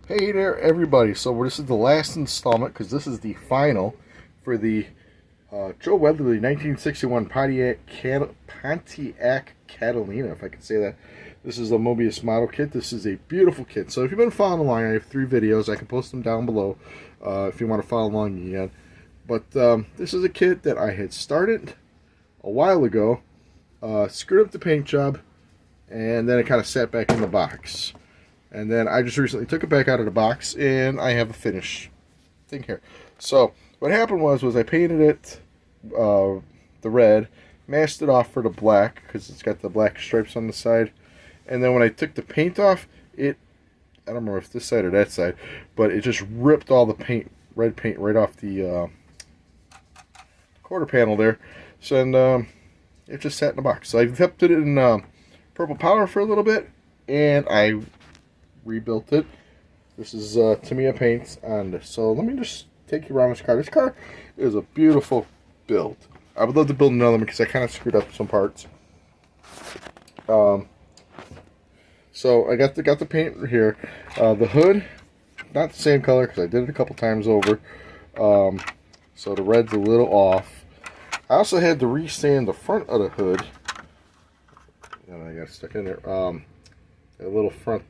Hey there, everybody. So this is the last installment because this is the final for the Joe Weatherly 1961 Pontiac Catalina, if I can say that. This is a Moebius model kit. This is a beautiful kit. So if you've been following along, I have 3 videos. I can post them down below if you want to follow along again. But this is a kit that I had started a while ago, screwed up the paint job, and then it kind of sat back in the box. And then I just recently took it back out of the box, and I have a finished thing here. So what happened was I painted it the red, masked it off for the black because it's got the black stripes on the side. And then when I took the paint off, I don't remember if this side or that side, but it just ripped all the paint, red paint, right off the quarter panel there. So and it just sat in the box. So I kept it in purple powder for a little bit, and I rebuilt it. This is Tamiya paints on this. So let me just take you around this car. This car is a beautiful build. I would love to build another one because I kind of screwed up some parts. So I got the paint here. The hood, not the same color because I did it a couple times over. So the red's a little off. I also had to resand the front of the hood. And I got stuck in there. A little front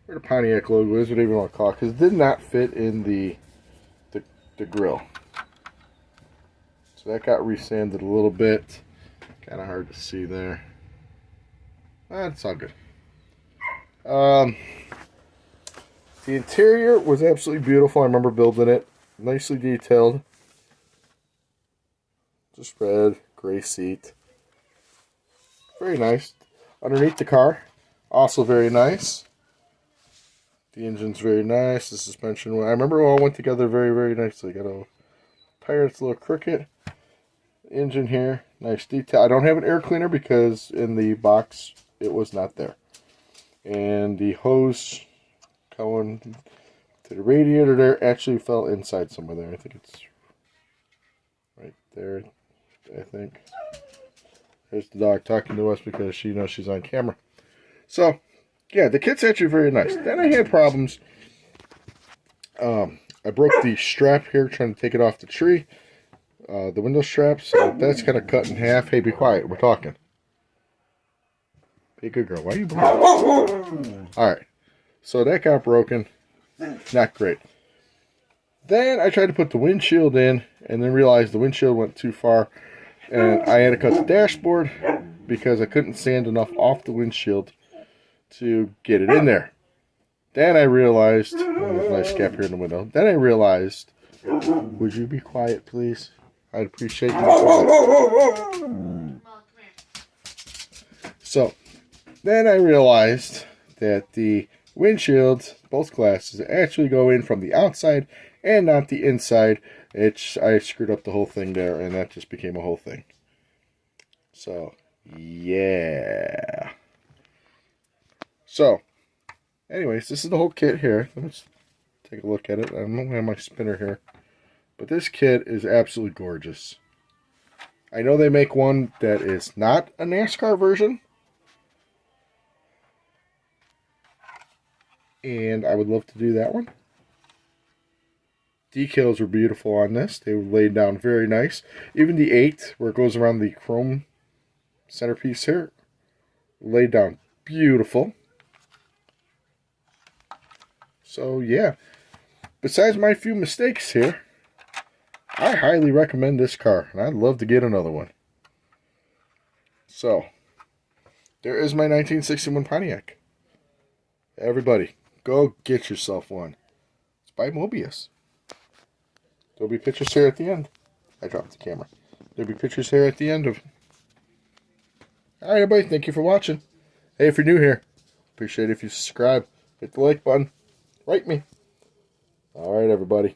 where the Pontiac logo is, whatever you want to call it, because it did not fit in the grill. So that got resanded a little bit. Kind of hard to see there. That's all good. The interior was absolutely beautiful. I remember building it. Nicely detailed. Just red, gray seat. Very nice. Underneath the car, also very nice. The engine's very nice. The suspension, I remember it all went together very, very nicely. Got a tire that's a little crooked. Engine here, nice detail. I don't have an air cleaner because in the box it was not there. And the hose going to the radiator there actually fell inside somewhere there. I think it's right there, I think. There's the dog talking to us because she knows she's on camera. So, yeah, the kit's actually very nice. Then I had problems. I broke the strap here trying to take it off the tree. The window strap, so that's kind of cut in half. Hey, be quiet. We're talking. Be a good girl. Why are you barking? Alright. So that got broken. Not great. Then I tried to put the windshield in and then realized the windshield went too far. And I had to cut the dashboard because I couldn't sand enough off the windshield to get it in there. Then I realized, there's a nice gap here in the window. Then I realized, would you be quiet, please? I'd appreciate you. So, then I realized that the windshields, both glasses, actually go in from the outside and not the inside. I screwed up the whole thing there, and that just became a whole thing. So, yeah. So, anyways, this is the whole kit here. Let's take a look at it. I don't have my spinner here. But this kit is absolutely gorgeous. I know they make one that is not a NASCAR version. And I would love to do that one. Decals were beautiful on this. They were laid down very nice. Even the 8, where it goes around the chrome centerpiece here, laid down beautiful. So, yeah. Besides my few mistakes here, I highly recommend this car, and I'd love to get another one. So, there is my 1961 Pontiac. Everybody, go get yourself one. It's by Moebius. There'll be pictures here at the end. I dropped the camera. There'll be pictures here at the end of... Alright, everybody. Thank you for watching. Hey, if you're new here, appreciate it if you subscribe. Hit the like button. Write me. Alright, everybody.